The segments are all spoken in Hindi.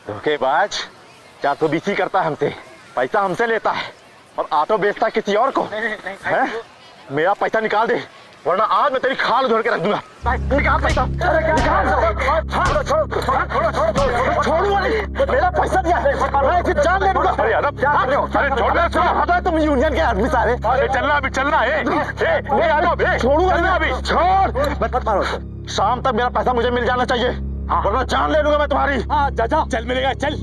धोखेबाज 420 करता है हमसे, पैसा हमसे लेता है और ऑटो बेचता है किसी और को। है? मेरा पैसा निकाल दे वरना आज मैं तेरी खाल उधेड़ के रख दूंगा। निकाल पैसा। छोड़ूंगा नहीं, मेरा पैसा दिया है, मैं इसे जान ले दूंगा। अरे यार क्या कर रहे हो? अरे छोड़ना, हटा तुम यूनियन के आदमी सारे। चलना अभी, चलना है। छोड़ूंगा नहीं अभी, छोड़ मत मारो। शाम तक मेरा पैसा मुझे मिल जाना चाहिए वरना जान ले लूंगा मैं तुम्हारी। जा चल, मिलेगा, चल।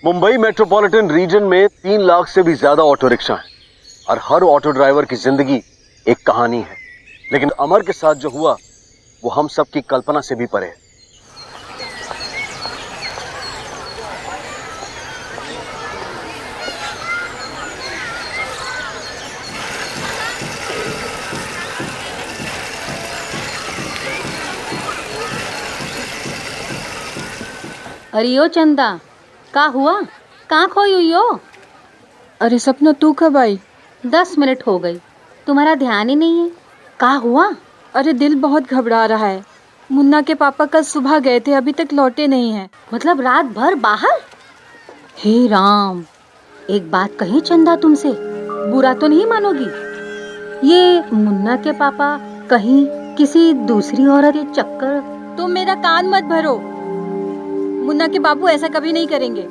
मुंबई मेट्रोपॉलिटन रीजन में 3 लाख से भी ज्यादा ऑटो रिक्शा हैं और हर ऑटो ड्राइवर की जिंदगी एक कहानी है। लेकिन अमर के साथ जो हुआ वो हम सब की कल्पना से भी परे है। अरे ओ चंदा, का हुआ? कहाँ खोई हुई हो? अरे सपना, तू कब आई? 10 मिनट हो गई, तुम्हारा ध्यान ही नहीं है। का हुआ? अरे दिल बहुत घबरा रहा है। मुन्ना के पापा कल सुबह गए थे, अभी तक लौटे नहीं हैं। मतलब रात भर बाहर? हे राम, एक बात कही चंदा तुमसे, बुरा तो नहीं मानोगी? ये मुन्ना के पापा कहीं किसी दूसरी औरत के चक्कर? तुम मेरा कान मत भरो। मुन्ना के बापू ऐसा कभी नहीं करेंगे।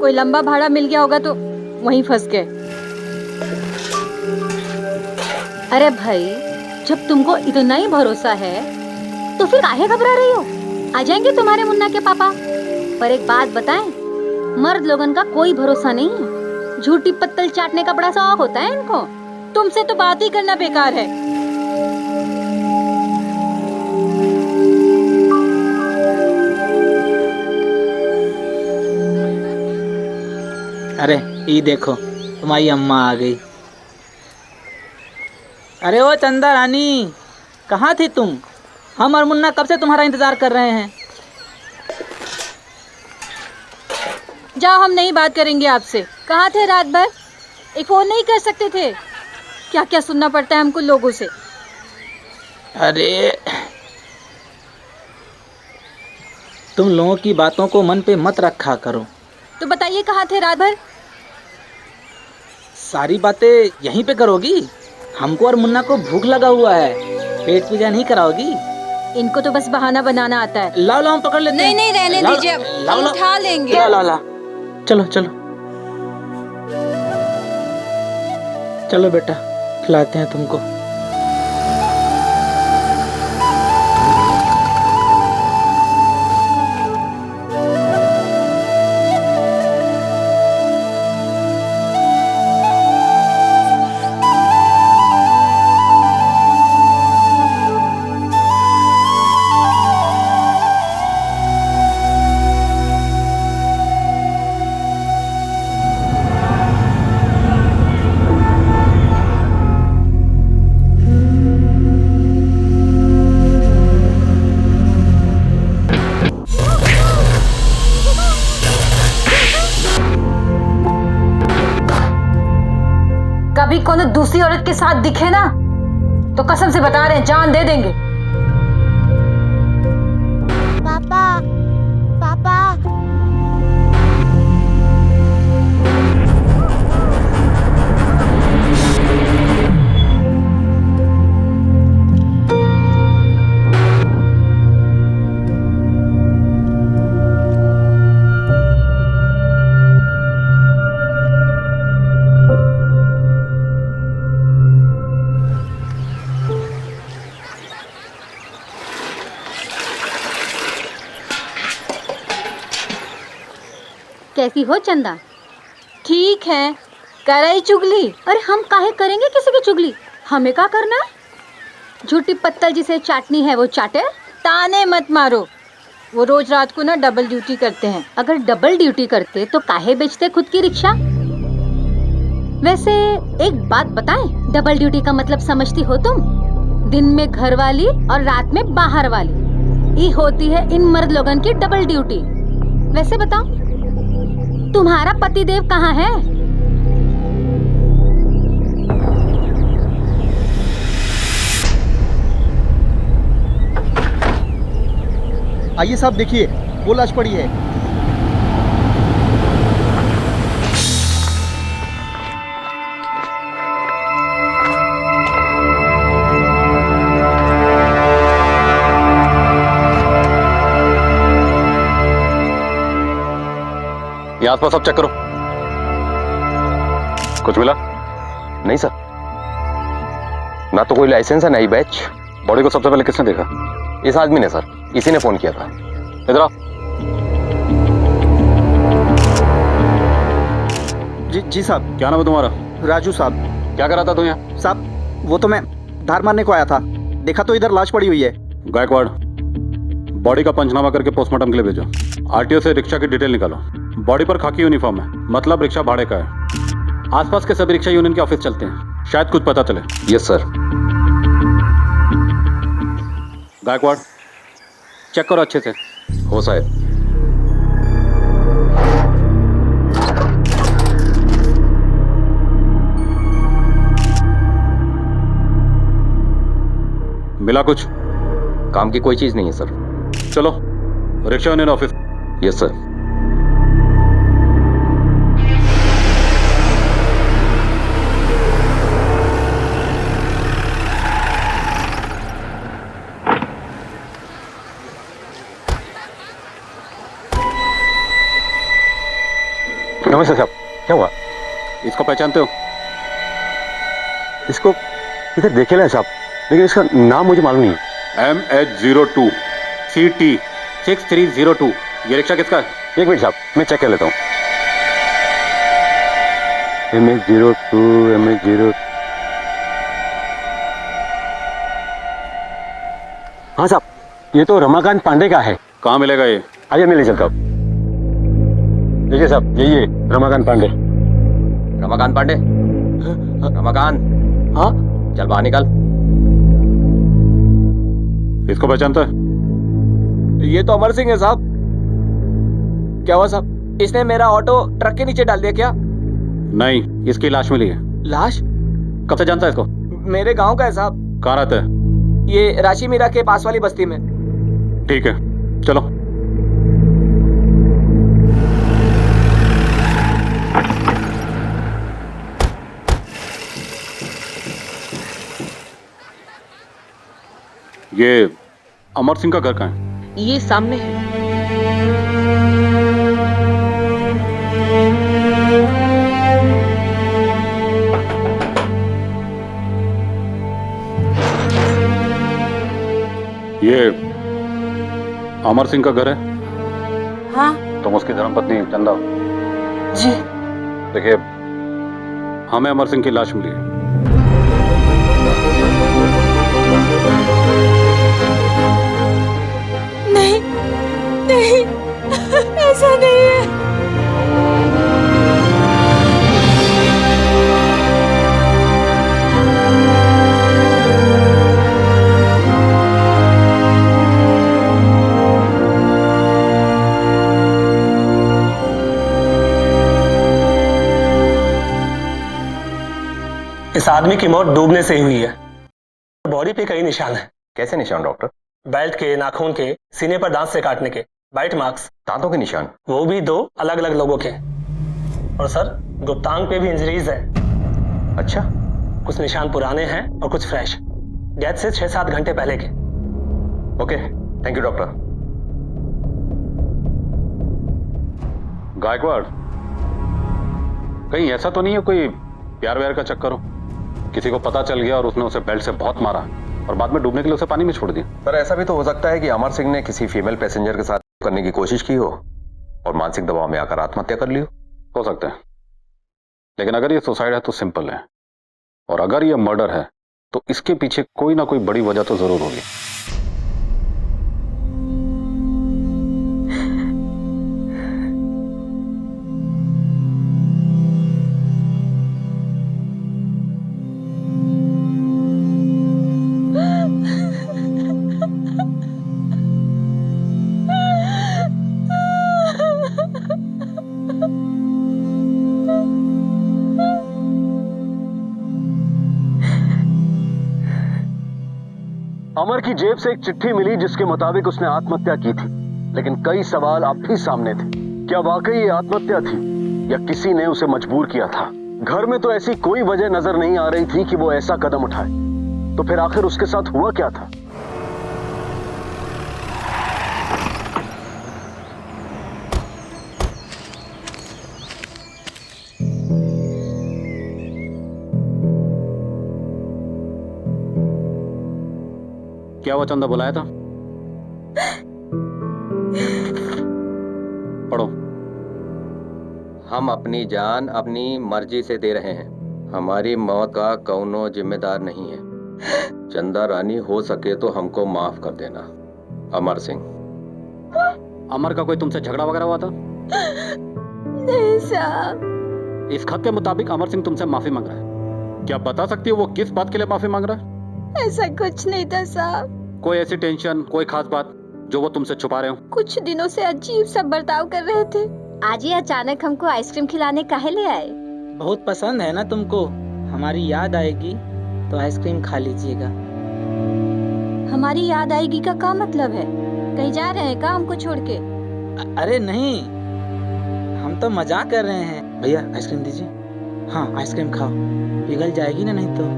कोई लंबा भाड़ा मिल गया होगा तो वहीं फंस गए। अरे भाई, जब तुमको इतना ही भरोसा है तो फिर काहे घबरा रही हो? आ जाएंगे तुम्हारे मुन्ना के पापा। पर एक बात बताएं, मर्द लोगन का कोई भरोसा नहीं है। झूठी पत्तल चाटने का बड़ा शौक होता है इनको। तुमसे तो बात ही करना बेकार है। अरे ये देखो, तुम्हारी अम्मा आ गई। अरे ओ चंदा रानी, कहाँ थी तुम? हम और मुन्ना कब से तुम्हारा इंतजार कर रहे हैं। जाओ, हम नहीं बात करेंगे आपसे। कहाँ थे रात भर? एक फोन नहीं कर सकते थे? क्या क्या सुनना पड़ता है हमको लोगों से। अरे तुम लोगों की बातों को मन पे मत रखा करो। तो बताइए, कहाँ थे रात भर? सारी बातें यहीं पे करोगी? हमको और मुन्ना को भूख लगा हुआ है, पेट पूजा नहीं कराओगी? इनको तो बस बहाना बनाना आता है। लाओ हम पकड़ लेते हैं। नहीं, रहने दीजिए, हम उठा लेंगे। ला चलो चलो बेटा, खिलाते हैं तुमको। कभी कोनो दूसरी औरत के साथ दिखे ना तो कसम से बता रहे हैं, जान दे देंगे। पापा कैसी हो चंदा? ठीक है, कराई चुगली। अरे हम काहे करेंगे किसी की चुगली? हमें क्या करना है? झूठी पत्तल जिसे चाटनी है वो चाटे। ताने मत मारो, वो रोज रात को ना डबल ड्यूटी करते हैं। अगर डबल ड्यूटी करते तो काहे बेचते खुद की रिक्शा? वैसे एक बात बताएं, डबल ड्यूटी का मतलब समझती हो तुम? दिन में घर वाली और रात में बाहर वाली, ये होती है इन मर्द लोगन की डबल ड्यूटी। वैसे बताओ, तुम्हारा पतिदेव कहाँ है? आइए साहब, देखिए वो लाश पड़ी है। ये आसपास सब चेक करो। कुछ मिला? नहीं सर, ना तो कोई लाइसेंस है ना ही बैच। बॉडी को सबसे पहले किसने देखा? इस आदमी ने सर, इसी ने फोन किया था। इधर आओ। जी साहब। क्या नाम है तुम्हारा? राजू साहब। क्या कर रहा था तू यहाँ? साहब वो तो मैं धार मारने को आया था, देखा तो इधर लाश पड़ी हुई है। गायकवाड़, बॉडी का पंचनामा करके पोस्टमार्टम के लिए भेजो। आरटीओ से रिक्शा की डिटेल निकालो। बॉडी पर खाकी यूनिफॉर्म है, मतलब रिक्शा भाड़े का है। आसपास के सभी रिक्शा यूनियन के ऑफिस चलते हैं, शायद कुछ पता चले। Yes sir. गायकवाड़, चेक करो अच्छे से। हो साहब। मिला कुछ? काम की कोई चीज नहीं है सर। चलो rickshaw union office. Yes sir. नमस्ते साहब, क्या हुआ? इसको पहचानते हो? इसको इधर देखे ना साहब, लेकिन इसका नाम मुझे मालूम नहीं है। MH02 CT 6302। ये रिक्शा किसका है? एक मिनट साहब, मैं चेक कर लेता हूँ। MH02 हाँ साहब, ये तो रमाकांत पांडे का है। कहाँ मिलेगा ये? आइए मैं ले चलता हूँ। देखिए साहब, यही है रमाकांत पांडे। रमाकांत पांडे? रमाकांत, हाँ चल बाहर निकल। इसको पहचानता है? ये तो अमर सिंह है साहब। क्या हुआ साहब, इसने मेरा ऑटो ट्रक के नीचे डाल दिया क्या? नहीं, इसकी लाश मिली है। लाश? कब से जानता है इसको? मेरे गांव का है साहब। कहाँ रहता है? ये राशि मीरा के पास वाली बस्ती में। ठीक है, चलो। ये अमर सिंह का घर कहाँ है? ये सामने है। ये अमर सिंह का घर है? हाँ तुम उसकी धर्मपत्नी चंदा? जी। देखिए, हमें अमर सिंह की लाश मिली है। नहीं नहीं, ऐसा नहीं है। इस आदमी की मौत डूबने से ही हुई है। बॉडी पे कई निशान हैं। कैसे निशान डॉक्टर? बेल्ट के, नाखून के, सीने पर दांत से काटने के, बाइट मार्क्स। दांतों के निशान? वो भी 2 अलग अलग लोगों के। और सर, गुप्तांग पे भी इंजरीज है। अच्छा। कुछ निशान पुराने हैं और कुछ फ्रेश, डेथ से 6-7 घंटे पहले के। Okay, thank you doctor. Gaikwad, कहीं ऐसा तो नहीं है कोई प्यार व्यार का चक्कर हो? किसी को पता चल गया और उसने उसे बेल्ट से बहुत मारा और बाद में डूबने के लिए उसे पानी में छोड़ दिया। पर ऐसा भी तो हो सकता है कि अमर सिंह ने किसी फीमेल पैसेंजर के साथ करने की कोशिश की हो। और मानसिक दबाव में आकर आत्महत्या कर लियो। हो सकता है, लेकिन अगर ये सुसाइड है तो सिंपल है, और अगर ये मर्डर है तो इसके पीछे कोई ना कोई बड़ी वजह तो जरूर होगी। अमर की जेब से एक चिट्ठी मिली जिसके मुताबिक उसने आत्महत्या की थी, लेकिन कई सवाल अब भी सामने थे। क्या वाकई ये आत्महत्या थी या किसी ने उसे मजबूर किया था? घर में तो ऐसी कोई वजह नजर नहीं आ रही थी कि वो ऐसा कदम उठाए, तो फिर आखिर उसके साथ हुआ क्या था? क्या हुआ चंदा, बुलाया था? पढ़ो। हम अपनी जान अपनी मर्जी से दे रहे हैं। हमारी मौत का कौनो जिम्मेदार नहीं है। चंदा रानी, हो सके तो हमको माफ कर देना। अमर सिंह। अमर का कोई तुमसे झगड़ा वगैरह हुआ था? नहीं साहब। इस खत के मुताबिक अमर सिंह तुमसे माफी मांग रहा है। क्या बता सकती हो वो किस बात के लिए माफी मांग रहा है? ऐसा कुछ नहीं था साहब। कोई ऐसी टेंशन, कोई खास बात जो वो तुमसे छुपा रहे हो? कुछ दिनों से अजीब सा बर्ताव कर रहे थे। आज ये अचानक हमको आइसक्रीम खिलाने काहे ले आए? बहुत पसंद है ना तुमको, हमारी याद आएगी तो आइसक्रीम खा लीजिएगा। हमारी याद आएगी का क्या मतलब है? कहीं जा रहे हैं क्या हमको छोड़ के? अरे नहीं, हम तो मजाक कर रहे हैं। भैया आइसक्रीम दीजिए। हाँ आइसक्रीम खाओ, पिघल जाएगी ना नहीं तो।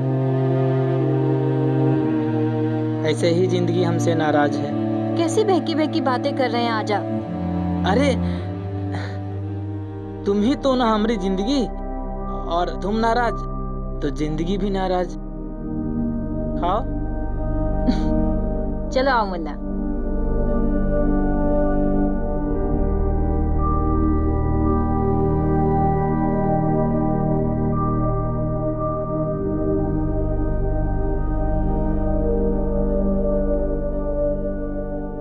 ऐसे ही जिंदगी हमसे नाराज है। कैसी बहकी बहकी बातें कर रहे हैं आजा। अरे तुम ही तो ना हमारी जिंदगी, और तुम नाराज तो जिंदगी भी नाराज। खाओ। चलो आओ मुन्ना।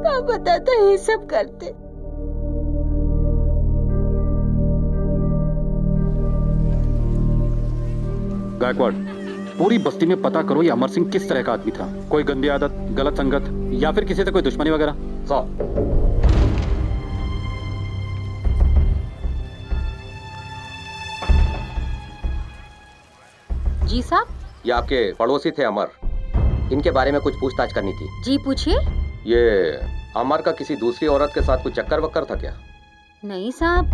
क्या पता था ये सब करते। गायकवाड़, पूरी बस्ती में पता करो ये अमर सिंह किस तरह का आदमी था। कोई गंदी आदत, गलत संगत, या फिर किसी से कोई दुश्मनी वगैरह? जी साहब। ये आपके पड़ोसी थे अमर, इनके बारे में कुछ पूछताछ करनी थी। जी पूछिए। ये अमर का किसी दूसरी औरत के साथ कुछ चक्कर वक्कर था क्या? नहीं साहब,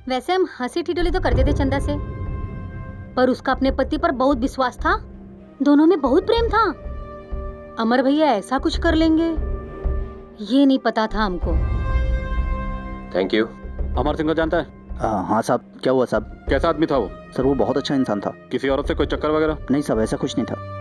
वैसे हम हंसी ठिठोली तो करते थे चंदा से, पर उसका अपने पति पर बहुत विश्वास था। दोनों में बहुत प्रेम था। अमर भैया ऐसा कुछ कर लेंगे ये नहीं पता था हमको। Thank you. अमर सिंह को जानता है? हाँ साहब। क्या हुआ साहब? कैसा आदमी था वो? सर वो बहुत अच्छा इंसान था। किसी औरत से कोई चक्कर वगैरह? नहीं साहब, ऐसा कुछ नहीं था।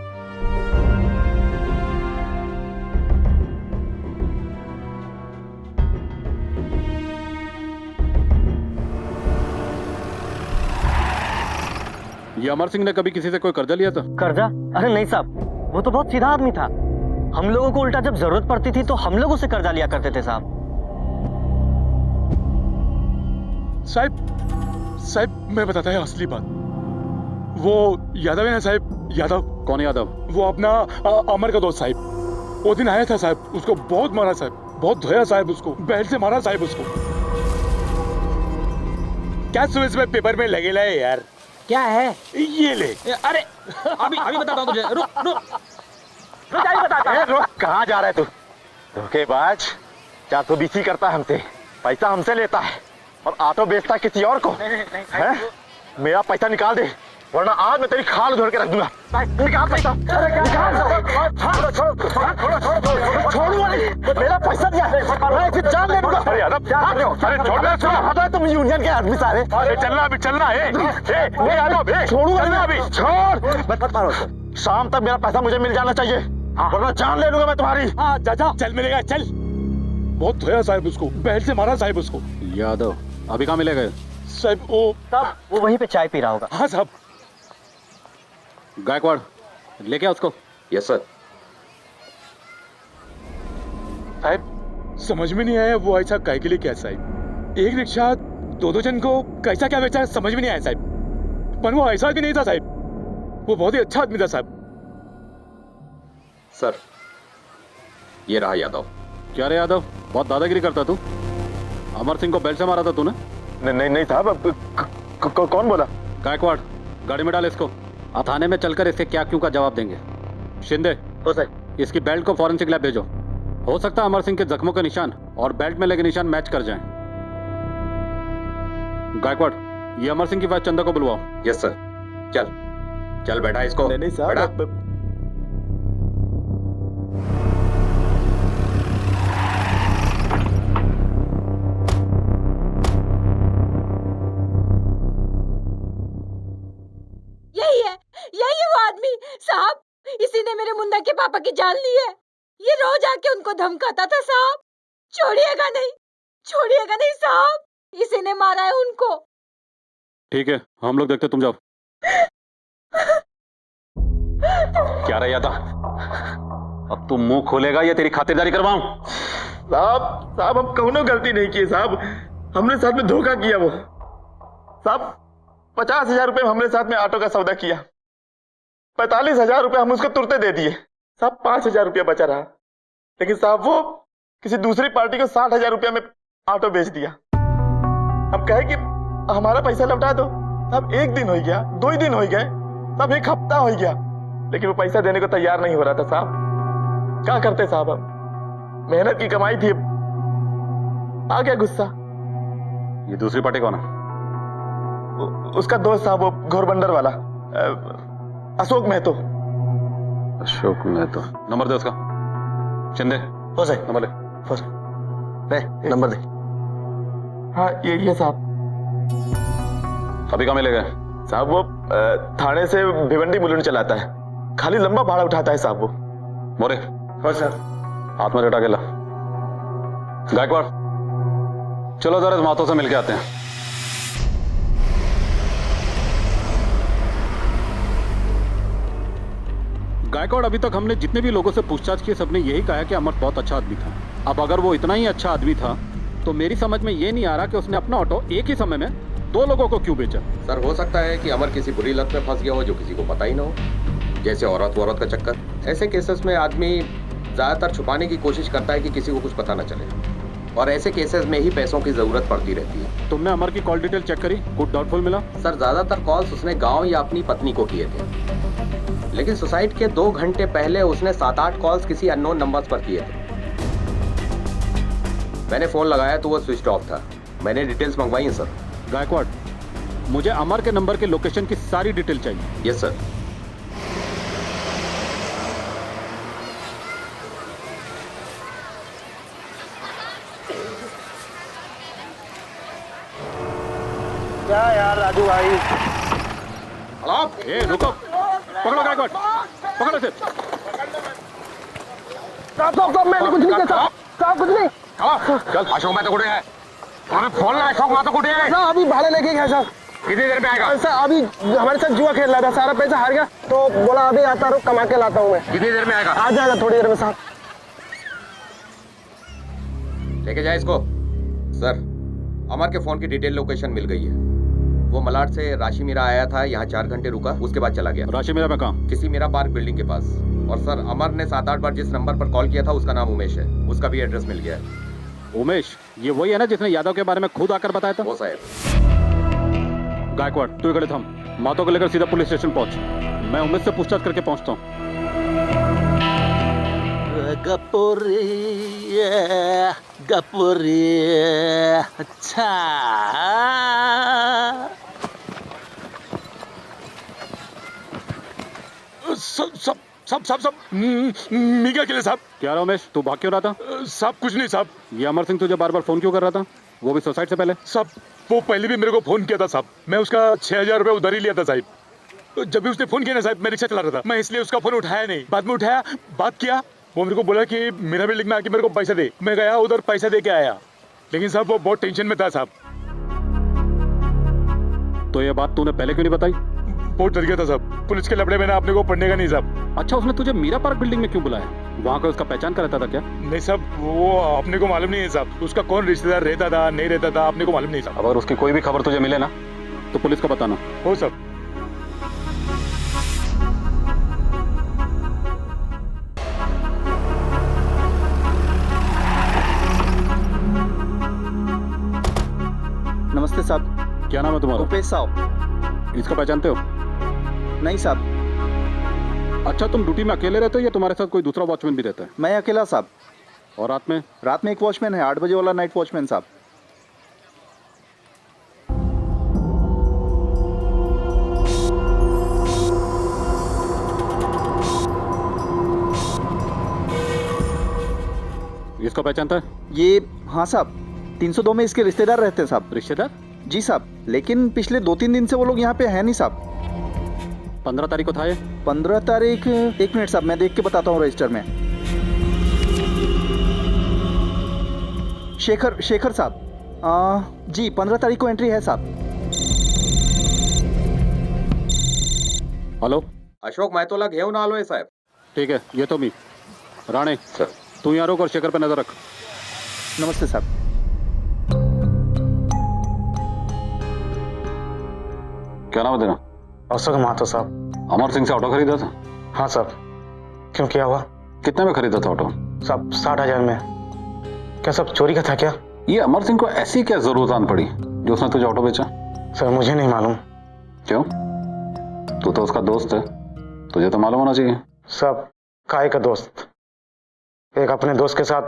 ये अमर सिंह ने कभी किसी से कोई कर्जा लिया था? कर्जा? अरे नहीं साहब, वो तो बहुत सीधा आदमी था। हम लोगों को उल्टा जब जरूरत पड़ती थी तो हम लोगों से कर्जा लिया करते थे साहब। साहब मैं बताता है असली बात। वो यादव है ना साहब, यादव। कौन यादव? वो अपना अमर का दोस्त साहब। वो दिन आया था साहब, उसको बहुत मारा साहब, बहुत धोया साहब, उसको बेल्ट से मारा साहब उसको। क्या सुबह पेपर में लगे लाए यार? क्या है? ये ले। अरे अभी बताता हूँ तुझे। रुक। कहाँ जा रहा है तू? धोखेबाज। 420 करता है हमसे, पैसा हमसे लेता है और ऑटो बेचता है किसी और को। हैं? मेरा पैसा निकाल दे, वरना आज मैं तेरी खाल उधर के रख दूंगा। निकाल पैसा। छोड़ूंगा नहीं, मेरा पैसा दिया है, मैं इसे जान ले दूंगा। अरे छोड़ना, तुम यूनियन के आदमी सारे। छोड़ूंगा नहीं अभी। छोड़ मत मारो। शाम तक मेरा पैसा मुझे मिल जाना चाहिए, वरना जान ले लूंगा मैं तुम्हारी। हाँ जा चल मिलेगा चल। बहुत धोया साहब उसको, बैल से मारा साहब उसको। यादव अभी कहाँ मिले गए? साहब वो साहब वो वहीं पे चाय पी रहा होगा। हाँ साहब। गायकवाड़ लेके आ उसको। Yes sir. साहब समझ में नहीं आया वो ऐसा काय के लिए क्या साहब। एक रिक्शा दो जन को कैसा क्या बेचा समझ में नहीं आया साहब। पर वो ऐसा भी नहीं था साहब, वो बहुत ही अच्छा आदमी था साहब। सर ये रहा यादव। क्या रे यादव, बहुत दादागिरी करता तू। अमर सिंह को बेल्ट से मारा था तूने? नहीं साहब, कौन बोला? गायकवाड़ गाड़ी में डाल इसको। अब थाने में चलकर इसके क्या क्यों का जवाब देंगे। शिंदे तो सर इसकी बेल्ट को फॉरेंसिक लैब भेजो। हो सकता है अमर सिंह के जख्मों के निशान और बेल्ट में लगे निशान मैच कर जाएं। गायकवाड़ ये अमर सिंह की वाइफ चंदा को बुलवाओ। Yes sir. चल चल बैठा इसको। नहीं साहब। बैठा। यही है वो आदमी साहब, इसी ने मेरे मुन्ना के पापा की जान ली है। ये रोज आके उनको धमकाता था साहब। छोड़िएगा नहीं साहब, इसी ने मारा है उनको। ठीक है हम लोग देखते, तुम जाओ। क्या रहा यादव, अब तू मुंह खोलेगा या तेरी खातिरदारी करवाऊं? साहब हम कौनो गलती नहीं की साहब, हमने साथ में धोखा किया। वो साहब 50,000 रुपए हमने साथ में ऑटो का सौदा किया, 45,000 रुपए हम उसको तुरते दे दिए साहब। 5,000 रुपया बचा रहा, लेकिन साहब वो किसी दूसरी पार्टी को 60,000 रुपया में ऑटो बेच दिया। हम कहे कि हमारा पैसा लौटा दो साहब। 1 दिन हो गया, 2 दिन हो गए साहब, 1 हफ्ता हो गया, लेकिन वो पैसा देने को तैयार नहीं हो रहा था साहब। क्या करते साहब, हम मेहनत की कमाई थी, आ गया गुस्सा। ये दूसरी पार्टी कौन है? उसका दोस्त साहब, वो घोरबंदर वाला अशोक महतो। अशोक महतो, नंबर दे उसका। शिंदे हो सर। नंबर ले। नंबर दे। हाँ ये साहब। अभी कहाँ मिले गए? साहब वो थाने से भिवंडी मुलुंड चलाता है, खाली लंबा भाड़ा उठाता है साहब वो। मोरे हाँ सर। हाथ में लटा के ला। गायकवाड़ चलो जरा इस मातों से मिलके आते हैं। गायकवाड़ अभी तक हमने जितने भी लोगों से पूछताछ की सबने यही कहा कि अमर बहुत अच्छा आदमी था। अब अगर वो इतना ही अच्छा आदमी था तो मेरी समझ में ये नहीं आ रहा कि उसने अपना ऑटो एक ही समय में 2 लोगों को क्यों बेचा। सर हो सकता है कि अमर किसी बुरी लत में फंस गया हो जो किसी को पता ही ना हो, जैसे औरत का चक्कर। ऐसे केसेस में आदमी ज्यादातर छुपाने की कोशिश करता है कि किसी को कुछ पता ना चले, और ऐसे केसेस में ही पैसों की जरूरत पड़ती रहती है। तुमने अमर की कॉल डिटेल चेक करी? कुछ डाउटफुल मिला? सर ज्यादातर कॉल्स उसने गांव या अपनी पत्नी को किए थे, लेकिन सुसाइड के 2 घंटे पहले उसने 7-8 कॉल्स किसी अननोन नंबर्स पर किए थे। मैंने फोन लगाया तो वो स्विच ऑफ था। मैंने डिटेल्स मंगवाई हैं सर। गायकवाड़ मुझे अमर के नंबर के लोकेशन की सारी डिटेल चाहिए। Yes sir. क्या यार राजू भाई। ए रुको, पकड़ो गायकवाड़, पकड़ो इसे। साहब मैंने कुछ नहीं किया साहब, कुछ नहीं। चल अशोक महतो कुठे है? अरे फोन लगा, अशोक महतो कुठे है? साहब अभी भाड़े लेके गया साहब। कितनी देर में आएगा? सर अभी हमारे साथ जुआ खेल रहा था, सारा पैसा हार गया तो बोला अभी आता रुक कमा के लाता हूँ मैं। कितनी देर में आएगा? आ जाएगा थोड़ी देर में साहब। लेके जाए इसको। सर अमर के फोन की डिटेल लोकेशन मिल गई है। वो मलाड से राशि मीरा आया था, यहाँ 4 घंटे रुका, उसके बाद चला गया। राशि मेरा मैं कहाँ? किसी मीरा पार्क बिल्डिंग के पास। और सर अमर ने 7-8 बार जिस नंबर पर कॉल किया था उसका नाम उमेश है, उसका भी एड्रेस मिल गया है। उमेश ये वही है ना जिसने यादव के बारे में खुद आकर बताया था? वो साहब। गायकवाड़ तू इकड़े थम, मातो को लेकर सीधा पुलिस स्टेशन पहुंच। मैं उमेश से पूछताछ करके पहुंचता हूँ। गपुरी अच्छा। सब मीगा के लिए साहब। क्या रहा उमेश, तू भाग क्यों रहा था? साहब कुछ नहीं साहब। ये अमर सिंह तुझे बार बार फोन क्यों कर रहा था, वो भी सुसाइड से पहले? साहब वो पहले भी मेरे को फोन किया था साहब, मैं उसका 6,000 रुपये उधार ही लिया था साहब। जब भी उसने फोन किया ना साहब मैं रिक्शा चला रहा था, मैं इसलिए उसका फोन उठाया नहीं। बाद में उठाया, बात किया वो मेरे को बोला कि मेरा बिल्डिंग में आके मेरे को पैसा दे। मैं गया उधर पैसा दे के आया, लेकिन साहब वो बहुत टेंशन में था साहब। तो ये बात तूने पहले क्यों नहीं बताई? बहुत डर गया था साहब, पुलिस के लपड़े में ना अपने को पढ़ने का नहीं साहब। अच्छा, उसने तुझे मीरा पार्क बिल्डिंग में क्यों बुलाया? वहाँ का उसका पहचान का रहता था क्या? नहीं साहब, वो अपने को मालूम नहीं है साहब, उसका कौन रिश्तेदार रहता था नहीं रहता था अपने को मालूम नहीं साहब। अगर उसकी कोई भी खबर तुझे मिले ना तो पुलिस को बताना। हो साहब। नमस्ते साहब। क्या नाम है तुम्हारा? रुपेश साहब। इसको पहचानते हो? नहीं साहब, अच्छा, तुम ड्यूटी में अकेले रहते हो या तुम्हारे साथ कोई दूसरा वॉचमैन भी रहता है? मैं अकेला साहब। और रात में? रात में एक वॉचमैन है, 8 बजे वाला नाइट वॉचमैन साहब। इसको पहचानता है? ये हाँ साहब, 302 में इसके रिश्तेदार रहते हैं साहब। रिश्तेदार? जी साहब, लेकिन पिछले 2-3 दिन से वो लोग यहाँ पे है नहीं साहब। 15 तारीख को था ये? 15 तारीख, 1 मिनट साहब, मैं देख के बताता हूँ रजिस्टर में। शेखर साहब। जी 15 तारीख को एंट्री है साहब। हेलो, अशोक मैतोला घेऊन आलोय साहेब. ठीक है, ये तो मी राणे सर. तू यहाँ रुक और शेखर पे नजर रख। नमस्ते साहब। क्या नाम है तेरा? अशोक महतो साहब। अमर सिंह से ऑटो खरीदा था? हाँ साहब। क्यों, क्या हुआ? कितने में खरीदा था ऑटो? साहब 60,000 में। क्या सब चोरी का था क्या? ये अमर सिंह को ऐसी क्या जरूरत आन पड़ी जो उसने तुझे ऑटो बेचा? सर मुझे नहीं मालूम। क्यों? तू तो उसका दोस्त है, तुझे तो मालूम होना चाहिए। सब काय का दोस्त, एक अपने दोस्त के साथ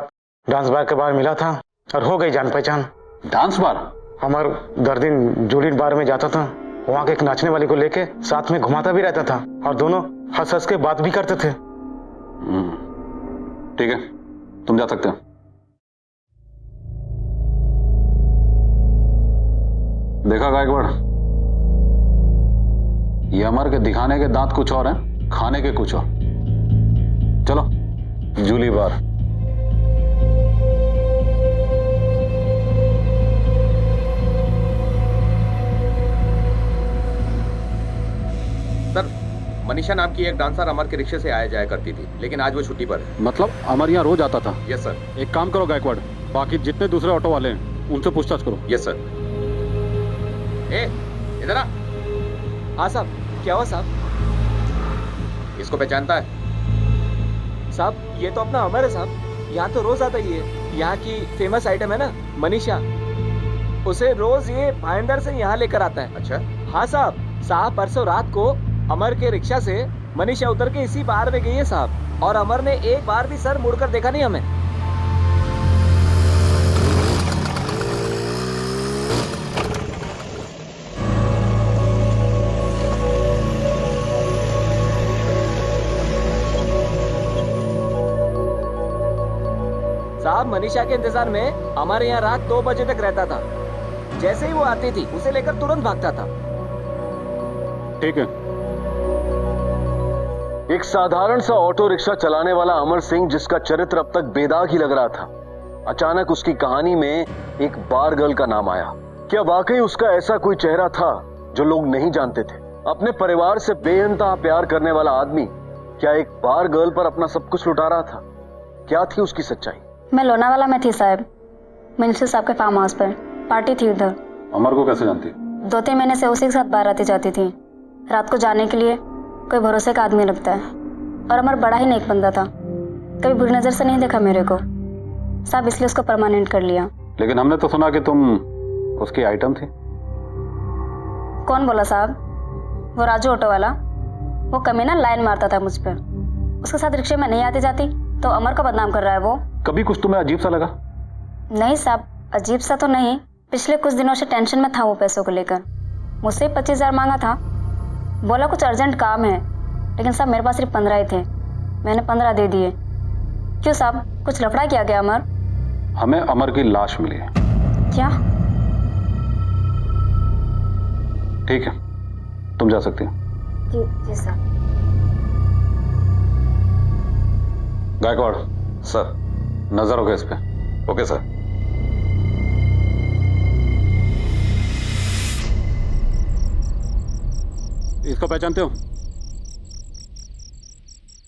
डांस बार के बाहर मिला था और हो गई जान पहचान। Dance bar? हमार दर्दिन जूलियट बार में जाता था, वहाँ के एक नाचने वाली को लेके साथ में घुमाता भी रहता था और दोनों हंस हंस के बात भी करते थे। ठीक है, तुम जा सकते हो। देखा गायकवाड़, ये अमर के दिखाने के दांत कुछ और हैं, खाने के कुछ और। चलो जूली बार। सर, मनीषा नाम की एक डांसर अमर के रिक्शे से आया जाया करती थी, लेकिन आज वो छुट्टी पर है। मतलब अमर यहाँ रोज आता था? Yes sir. एक काम करो गायकवाड़, बाकी जितने दूसरे ऑटो वाले हैं उनसे पूछताछ करो। Yes sir. ए, इधर आ। हाँ साहब, क्या हुआ साहब? इसको पहचानता है? साहब ये तो अपना अमर है साहब, यहाँ तो रोज आता ही है। यहाँ की फेमस आइटम है ना मनीषा, उसे रोज ये भाईंदर से यहाँ लेकर आता है। अच्छा। हाँ साहब, परसों रात को अमर के रिक्शा से मनीषा उतर के इसी बार में गई है साहब, और अमर ने एक बार भी सर मुड़कर देखा नहीं हमें। साहब मनीषा के इंतजार में हमारे यहाँ रात 2 बजे तक रहता था। जैसे ही वो आती थी उसे लेकर तुरंत भागता था। ठीक है। एक साधारण सा ऑटो रिक्शा चलाने वाला अमर सिंह, जिसका चरित्र अब तक बेदाग ही लग रहा था, अचानक उसकी कहानी में एक बार गर्ल का नाम आया। क्या वाकई उसका ऐसा कोई चेहरा था जो लोग नहीं जानते थे? अपने परिवार से बेइंतहा प्यार करने वाला आदमी क्या एक बार गर्ल पर अपना सब कुछ लुटा रहा था? क्या थी उसकी सच्चाई? मैं लोनावाला में थी साहब, मिनिस्टर साहब के फार्म हाउस पर पार्टी थी उधर। अमर को कैसे जानती? 2-3 महीने से उसी के साथ बाहर आती जाती थी। रात को जाने के लिए कोई भरोसे का आदमी लगता है, और अमर बड़ा ही नेक बंदा था, कभी बुरी नजर से नहीं देखा मेरे को साहब, इसलिए उसको परमानेंट कर लिया। लेकिन हमने तो सुना कि तुम उसकी आइटम थी। कौन बोला साहब? वो राजू ऑटो वाला, वो कमीना लाइन मारता था मुझ पर। उसके साथ रिक्शे में नहीं आती जाती तो अमर को बदनाम कर रहा है वो। कभी कुछ तुम्हें अजीब सा लगा? नहीं साहब, अजीब सा तो नहीं, पिछले कुछ दिनों से टेंशन में था वो पैसों को लेकर। मुझसे 25,000 मांगा था, बोला कुछ अर्जेंट काम है, लेकिन साहब मेरे पास सिर्फ 15 ही थे, मैंने 15 दे दिए। क्यों साहब, कुछ लफड़ा किया गया अमर? हमें अमर की लाश मिली है। क्या? ठीक है, तुम जा सकती हो। जी साहब। गायकवाड़, सर। नजर होगा इस पे। Okay sir. इसको पहचानते हो?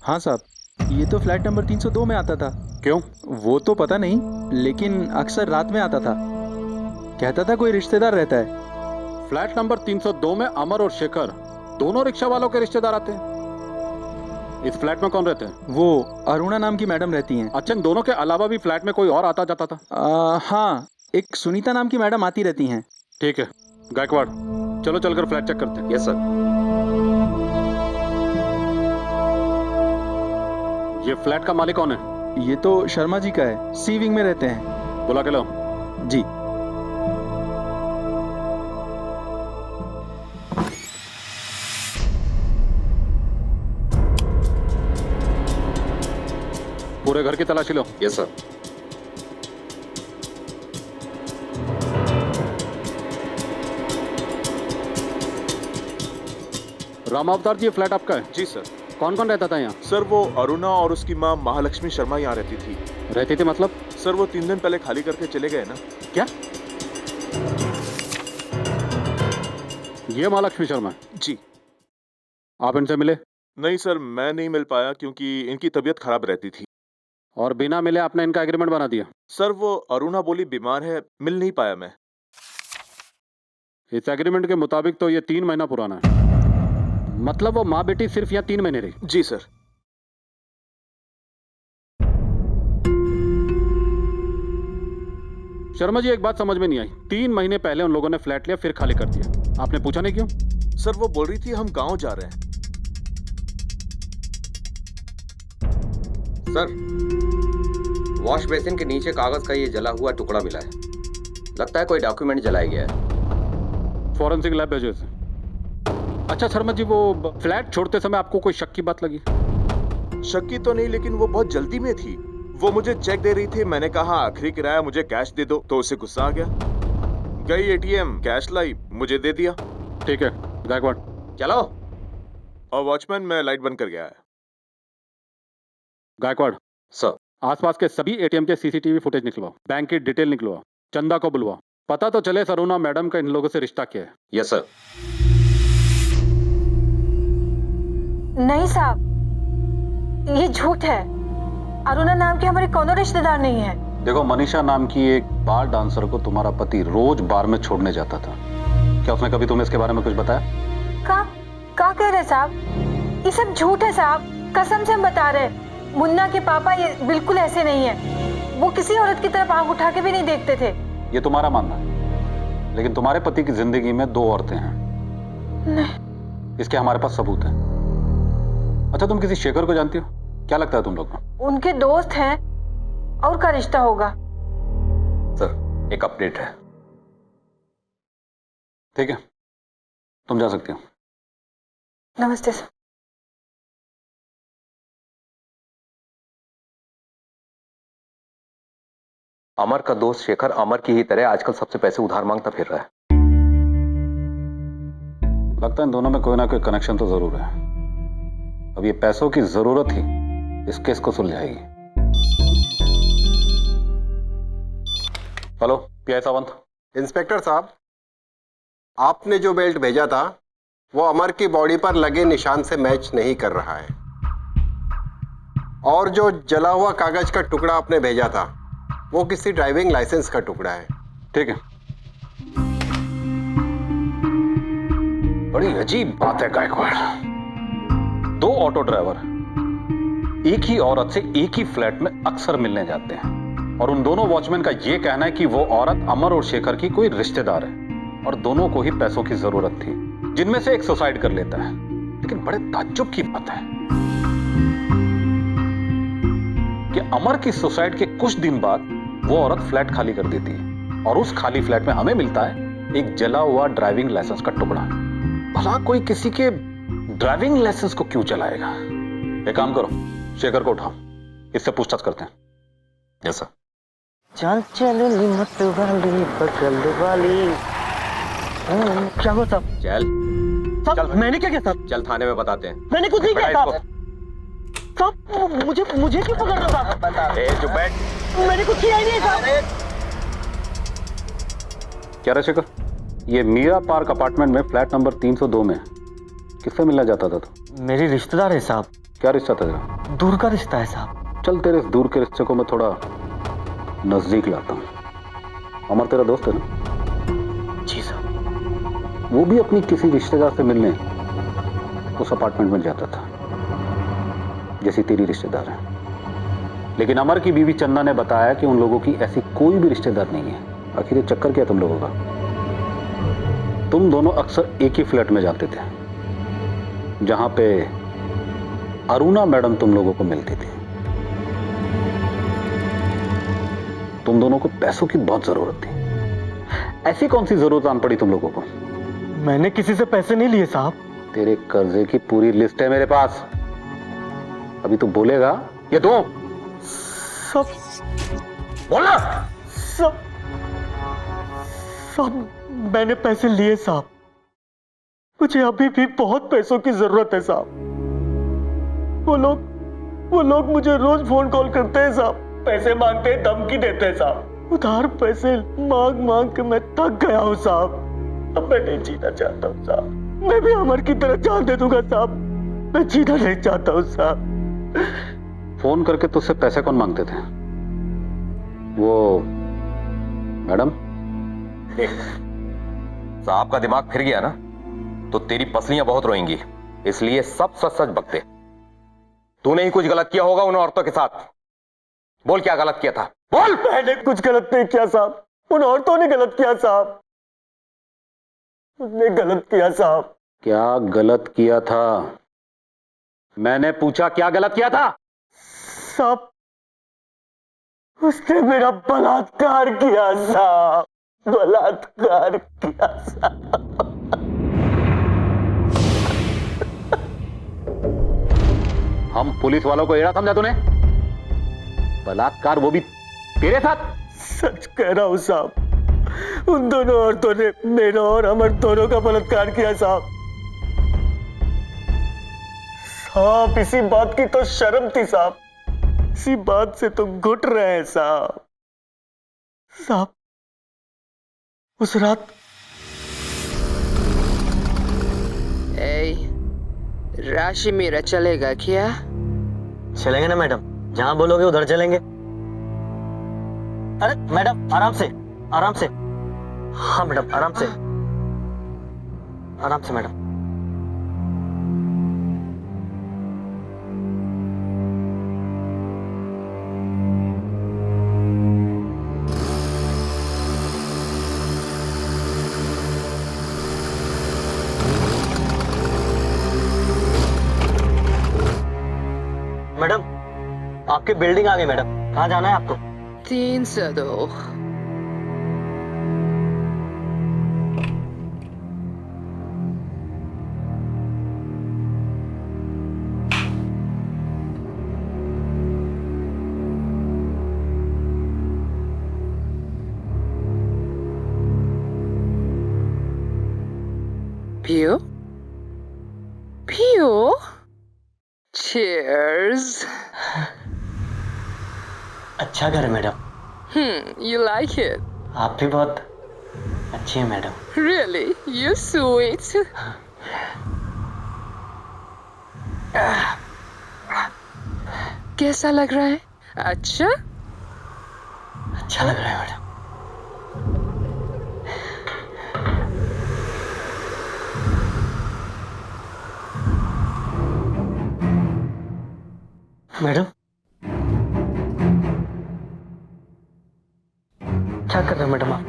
हाँ साहब, ये तो फ्लैट नंबर 302 में आता था। क्यों? वो तो पता नहीं, लेकिन अक्सर रात में आता था। कहता था कोई रिश्तेदार रहता है। फ्लैट नंबर 302 में अमर और शेखर दोनों रिक्शा वालों के रिश्तेदार आते हैं। इस फ्लैट में कौन रहते हैं? वो अरुणा नाम की मैडम रहती हैं। अच्छा, इन दोनों के अलावा भी फ्लैट में कोई और आता जाता था? हाँ, एक सुनीता नाम की मैडम आती रहती हैं। ठीक है गायकवाड़, चलो चलकर फ्लैट चेक करते हैं। Yes sir. ये फ्लैट का मालिक कौन है? ये तो शर्मा जी का है, सी विंग में रहते हैं। बुला के लो। जी। पूरे घर की तलाशी लो। Yes sir. राम अवतार जी, ये फ्लैट आपका है? जी सर। कौन कौन रहता था यहाँ? सर वो अरुणा और उसकी माँ महालक्ष्मी शर्मा यहाँ रहती थी। रहती थी मतलब? सर वो 3 दिन पहले खाली करके चले गए ना। क्या? ये महालक्ष्मी शर्मा है? जी। आप इनसे मिले? नहीं सर, मैं नहीं मिल पाया क्योंकि इनकी तबीयत खराब रहती थी। और बिना मिले आपने इनका एग्रीमेंट बना दिया? सर वो अरुणा बोली बीमार है, मिल नहीं पाया मैं। इस एग्रीमेंट के मुताबिक तो ये 3 महीना पुराना है। मतलब वो माँ बेटी सिर्फ यहाँ 3 महीने रही? जी सर। शर्मा जी, एक बात समझ में नहीं आई। 3 महीने पहले उन लोगों ने फ्लैट लिया, फिर खाली कर दिया। आपने पूछा नहीं क्यों? सर वो बोल रही थी हम गांव जा रहे हैं। सर, वॉश बेसिन के नीचे कागज का ये जला हुआ टुकड़ा मिला है। लगता है कोई डॉक्यूमेंट जलाया गया है। फॉरेंसिक लैब भेजो इसे। अच्छा शर्मा जी, वो फ्लैट छोड़ते समय आपको कोई शक की बात लगी? शक्की तो नहीं, लेकिन वो बहुत जल्दी में थी। वो मुझे चेक दे रही थी, मैंने कहा आखिरी किराया मुझे कैश दे दो, तो उसे गुस्सा आ गया। गई एटीएम, कैश लाई, मुझे दे दिया। ठीक है गायकवाड़, चलो। और वॉचमैन, मैं लाइट बंद कर गया है। गायकवाड़ सर। आसपास के सभी एटीएम के सीसीटीवी फुटेज निकलवाओ, बैंक की डिटेल निकलवाओ, चंदा को बुलवाओ, पता तो चले अरुणा मैडम का इन लोगों से रिश्ता क्या है। Yes sir. नहीं साहब, ये झूठ है। अरुणा नाम के हमारे कोनो रिश्तेदार नहीं है। देखो, मनीषा नाम की एक बार डांसर को तुम्हारा पति रोज बार में छोड़ने जाता था। क्या उसने कभी तुम्हें इसके बारे में कुछ बताया? का कह रहे साहब? ये सब झूठ है साहब, कसम से हम बता रहे। मुन्ना के पापा ये बिल्कुल ऐसे नहीं है। वो किसी औरत की तरफ आंख उठा के भी नहीं देखते थे। ये तुम्हारा मानना है, लेकिन तुम्हारे पति की जिंदगी में 2 औरतें हैं। नहीं। इसके हमारे पास सबूत है। अच्छा, तुम किसी शेखर को जानती हो? क्या लगता है तुम लोग को? उनके दोस्त हैं, और का रिश्ता होगा। सर, एक अपडेट है। ठीक है, तुम जा सकती हो। नमस्ते सर। अमर का दोस्त शेखर अमर की ही तरह आजकल सबसे पैसे उधार मांगता फिर रहा है। लगता है इन दोनों में कोई ना कोई कनेक्शन तो जरूर है। अब ये पैसों की जरूरत ही इस केस को सुलझाएगी। Hello, PI Sawant. इंस्पेक्टर साहब, आपने जो बेल्ट भेजा था वो अमर की बॉडी पर लगे निशान से मैच नहीं कर रहा है, और जो जला हुआ कागज का टुकड़ा आपने भेजा था वो किसी ड्राइविंग लाइसेंस का टुकड़ा है। ठीक है। बड़ी अजीब बात है गायकवाड़, 2 ऑटो ड्राइवर एक ही औरत से एक ही फ्लैट में अक्सर मिलने जाते हैं, और उन दोनों वॉचमैन का यह कहना है कि वो औरत अमर और शेखर की कोई रिश्तेदार है, और दोनों को ही पैसों की जरूरत थी, जिनमें से एक सुसाइड कर लेता है। लेकिन बड़े ताज्जुब की बात है कि अमर की सुसाइड के कुछ दिन बाद वो औरत फ्लैट खाली कर देती है, और उस खाली फ्लैट में हमें मिलता है एक जला हुआ ड्राइविंग लाइसेंस का टुकड़ा। भला कोई किसी के ड्राइविंग लाइसेंस को क्यों जलाएगा? एक काम करो, शेखर को उठाओ, इससे पूछताछ करते हैं। Yes sir. चल चल मत वाली बगल वाली। क्या हुआ साहब? चल साहब, मैंने क्या किया साहब? चल थाने में बताते हैं। मैंने कुछ नहीं किया बैठा साहब। इसको। साहब मुझे क्यों पकड़ रहे हो साहब? ए चुप बैठ। मैंने कुछ किया ही नहीं साहब। क्या शेखर, ये मीरा पार्क अपार्टमेंट में फ्लैट नंबर 302 में किससे मिलना जाता था तू? मेरी रिश्तेदार है साहब। क्या रिश्ता था तेरा? दूर का रिश्ता है साहब। चल तेरे इस दूर के रिश्ते को मैं थोड़ा नजदीक लाता हूँ। अमर तेरा दोस्त है ना? जी साहब। वो भी अपनी किसी रिश्तेदार से मिलने उस अपार्टमेंट में जाता था जैसी तेरी रिश्तेदार है। लेकिन अमर की बीवी चंदा ने बताया कि उन लोगों की ऐसी कोई भी रिश्तेदार नहीं है। आखिर ये चक्कर क्या तुम लोगों का? तुम दोनों अक्सर एक ही फ्लैट में जाते थे जहां पे अरुणा मैडम तुम लोगों को मिलती थी। तुम दोनों को पैसों की बहुत जरूरत थी। ऐसी कौन सी जरूरत आन पड़ी तुम लोगों को? मैंने किसी से पैसे नहीं लिए साहब। तेरे कर्जे की पूरी लिस्ट है मेरे पास। अभी तू बोलेगा ये दो। सब बोलना। सब मैंने पैसे लिए साहब। मुझे अभी भी बहुत पैसों की जरूरत है साहब। वो लोग मुझे रोज फोन कॉल करते हैं साहब। पैसे मांगते हैं, धमकी देते हैं साहब। उधार पैसे मांग के मैं थक गया हूँ साहब। अब मैं नहीं जीना चाहता हूँ साहब। मैं भी अमर की तरह जान दे दूंगा साहब। मैं जीना नहीं चाहता हूँ साहब। फोन करके तुझसे पैसे कौन मांगते थे? वो मैडम? साहब का दिमाग फिर गया ना तो तेरी पसलियां बहुत रोएंगी, इसलिए सब सच सच बकते। तूने ही कुछ गलत किया होगा उन औरतों के साथ। बोल क्या गलत किया था? बोल। मैंने कुछ गलत नहीं किया साहब। उन औरतों ने गलत किया साहब। उसने गलत किया साहब। क्या गलत किया था? मैंने पूछा क्या गलत किया था? साहब उसने मेरा बलात्कार किया साहब। बलात्कार किया साहब। हम पुलिस वालों को एड़ा समझा तूने? बलात्कार, वो भी तेरे साथ? सच कह रहा हूं साहब। उन दोनों औरतों ने मेरा और अमर दोनों का बलात्कार किया साहब। साहब इसी बात की तो शर्म थी साहब। इसी बात से तो घुट रहे हैं साहब। साहब उस रात राशि मेरा चलेगा क्या? चलेंगे ना मैडम, जहां बोलोगे उधर चलेंगे। अरे मैडम आराम से आराम से। हाँ मैडम आराम से आराम से मैडम। मैडम आपकी बिल्डिंग आ गई मैडम। कहाँ जाना है आपको? 302। पियो पियो। Cheers. अच्छा घर है मैडम। You like it? आप भी बहुत अच्छी हैं मैडम। Really? You sweet. कैसा लग रहा है? अच्छा? अच्छा लग रहा है मैडम। मैडम क्या कर रहे हो मैडम आप?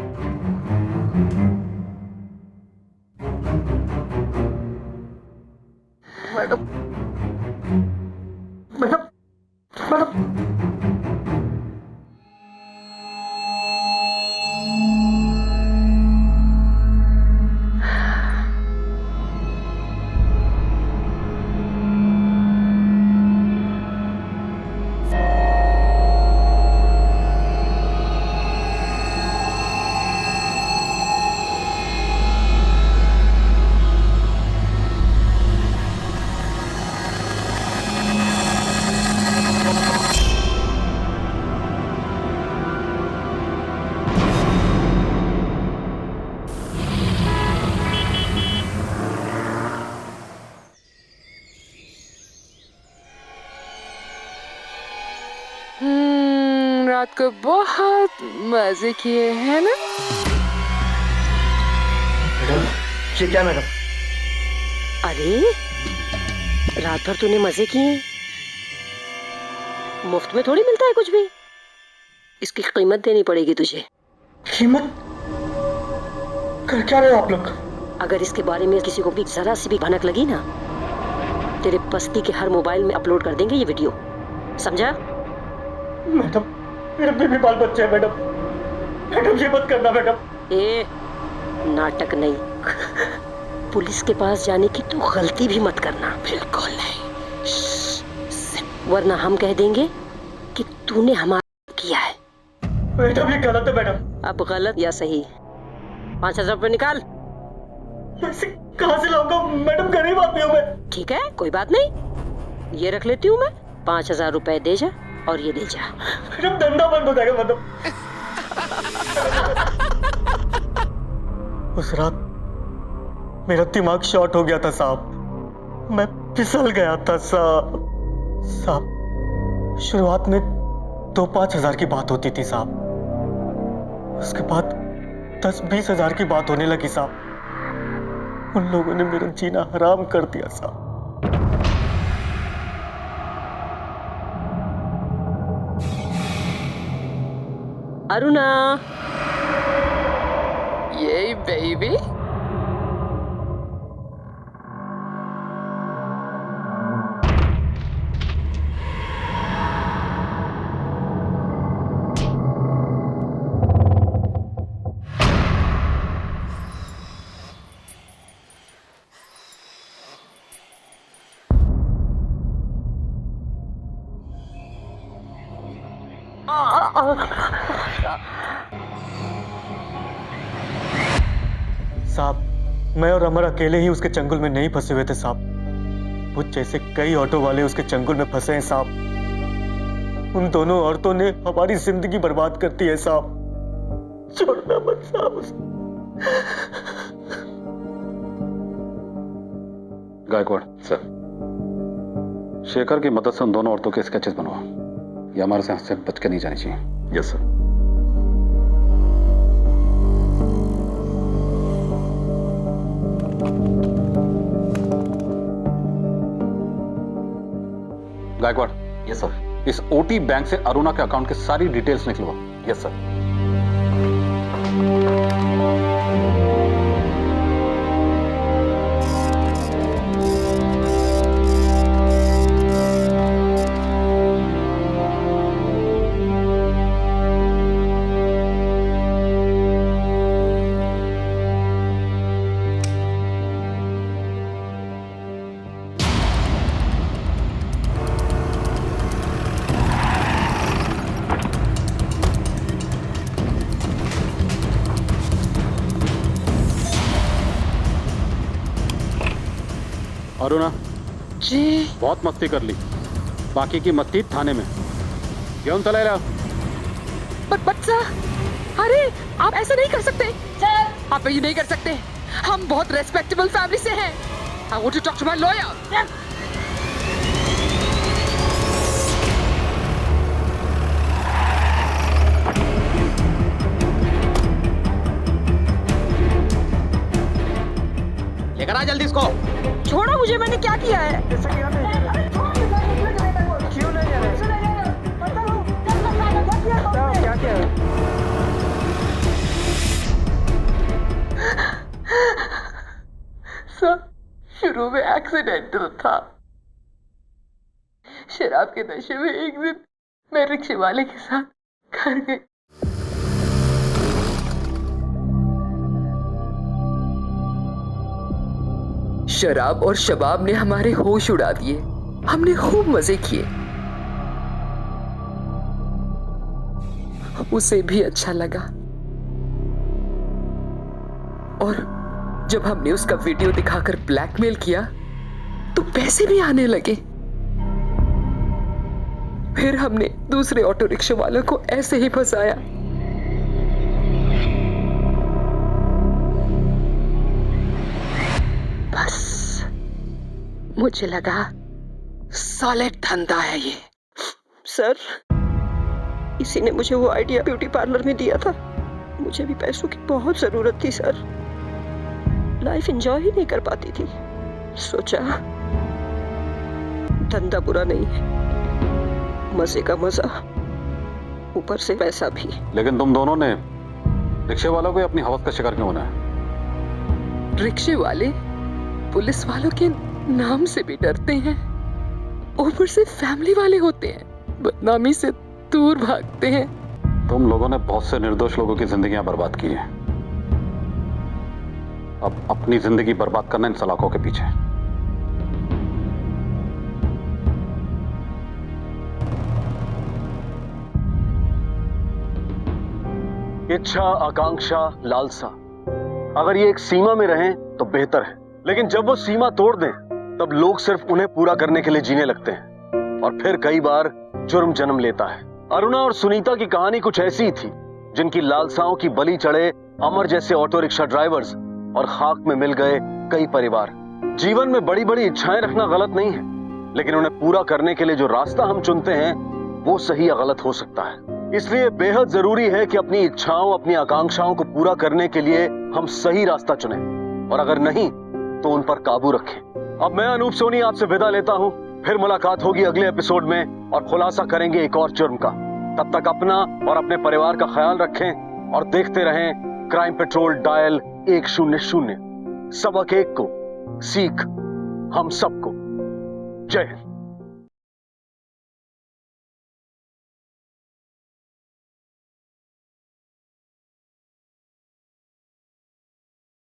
मैडम मैडम मैडम को बहुत मजे किए हैं ना? मैडम, ये क्या मैडम? अरे रात भर तूने मजे किए, मुफ्त में थोड़ी मिलता है कुछ भी। इसकी कीमत देनी पड़ेगी तुझे। कीमत? कर क्या रहे हो आप लोग? अगर इसके बारे में किसी को भी जरा सी भी भनक लगी ना, तेरे बस्ती के हर मोबाइल में अपलोड कर देंगे ये वीडियो, समझा? मैडम, मेरे बेबी बाल बच्चे हैं मैडम। मैडम ये मत करना मैडम। ए नाटक नहीं, पुलिस के पास जाने की तू गलती भी मत करना। बिल्कुल नहीं। वरना हम कह देंगे कि तूने हमारा किया है। मैडम ये गलत है मैडम। अब गलत या सही, 5,000 रुपये निकाल। पैसे कहाँ से लाऊंगा मैडम, गरीब आदमी हूँ मैं। ठीक है कोई बात नहीं, ये रख लेती हूँ मैं। 5,000 रुपए दे जा और ये दे जा। मैडम धंधा बंद हो जाएगा मैडम। उस रात मेरा दिमाग शॉर्ट हो गया था साहब, मैं फिसल गया था साहब। शुरुआत में 2-5 हजार की बात होती थी साहब, उसके बाद 10-20 हजार की बात होने लगी साहब। उन लोगों ने मेरा जीना हराम कर दिया साहब। अरुणा, ये बेबी साहब, मैं और अमर अकेले ही उसके चंगुल में नहीं फंसे हुए थे साहब। मुझ जैसे कई ऑटो वाले उसके चंगुल में फंसे हैं साहब। उन दोनों औरतों ने हमारी जिंदगी बर्बाद कर दी है साहब। छोड़ना मत साहब उसे। गायकवाड़ सर, शेखर की मदद से उन दोनों औरतों के स्केचेस बनवा। ये हमारे से हाथ से बच के नहीं जानी चाहिए। Yes sir. Gaikwad. Yes sir. इस ओटी बैंक से अरुणा के अकाउंट के सारी डिटेल्स निकलवा। Yes sir. अरुणा जी, बहुत मस्ती कर ली, बाकी की मस्ती थाने में। क्यों चला रहा? बच्चा, अरे आप ऐसा नहीं कर सकते सर। आप ये नहीं कर सकते, हम बहुत रेस्पेक्टेबल फैमिली से हैं। I want to talk to my lawyer. लेकर आ जल्दी इसको। छोड़ो मुझे, मैंने क्या किया है? क्यों नहीं जा रहे? क्या क्या है? सर, शुरू में एक्सीडेंटल था। शराब के नशे में एक दिन मैं रिक्शे वाले के साथ घर गई। शराब और शबाब ने हमारे होश उड़ा दिए। हमने खूब मजे किए। उसे भी अच्छा लगा, और जब हमने उसका वीडियो दिखाकर ब्लैकमेल किया तो पैसे भी आने लगे। फिर हमने दूसरे ऑटो रिक्शा वालों को ऐसे ही फंसाया। बस मुझे लगा सॉलिड धंधा है ये। सर, किसी ने मुझे वो आइडिया ब्यूटी पार्लर में दिया था। मुझे भी पैसों की बहुत जरूरत थी सर, लाइफ एंजॉय ही नहीं कर पाती थी। सोचा धंधा बुरा नहीं है, मजे का मजा, ऊपर से पैसा भी। लेकिन तुम दोनों ने रिक्शे वालों को अपनी हवस का शिकार क्यों बनाया? रिक्शे वाले पुलिस वालों के नाम से भी डरते हैं, ऊपर से फैमिली वाले होते हैं, बदनामी से दूर भागते हैं। तुम लोगों ने बहुत से निर्दोष लोगों की जिंदगियां बर्बाद की हैं। अब अपनी जिंदगी बर्बाद करना इन सलाखों के पीछे। इच्छा, आकांक्षा, लालसा, अगर ये एक सीमा में रहें तो बेहतर है, लेकिन जब वो सीमा तोड़ दें तब लोग सिर्फ उन्हें पूरा करने के लिए जीने लगते हैं और फिर कई बार जुर्म जन्म लेता है। अरुणा और सुनीता की कहानी कुछ ऐसी थी जिनकी लालसाओं की बलि चढ़े अमर जैसे ऑटो रिक्शा ड्राइवर्स और खाक में मिल गए कई परिवार। जीवन में बड़ी बड़ी इच्छाएं रखना गलत नहीं है, लेकिन उन्हें पूरा करने के लिए जो रास्ता हम चुनते हैं वो सही या गलत हो सकता है। इसलिए बेहद जरूरी है कि अपनी इच्छाओं, अपनी आकांक्षाओं को पूरा करने के लिए हम सही रास्ता चुनें और अगर नहीं तो उन पर काबू रखें। अब मैं अनूप सोनी आपसे विदा लेता हूं, फिर मुलाकात होगी अगले एपिसोड में और खुलासा करेंगे एक और जुर्म का। तब तक अपना और अपने परिवार का ख्याल रखें और देखते रहें क्राइम पेट्रोल डायल 100। सबक एक को, सीख हम सबको। जय हिंद।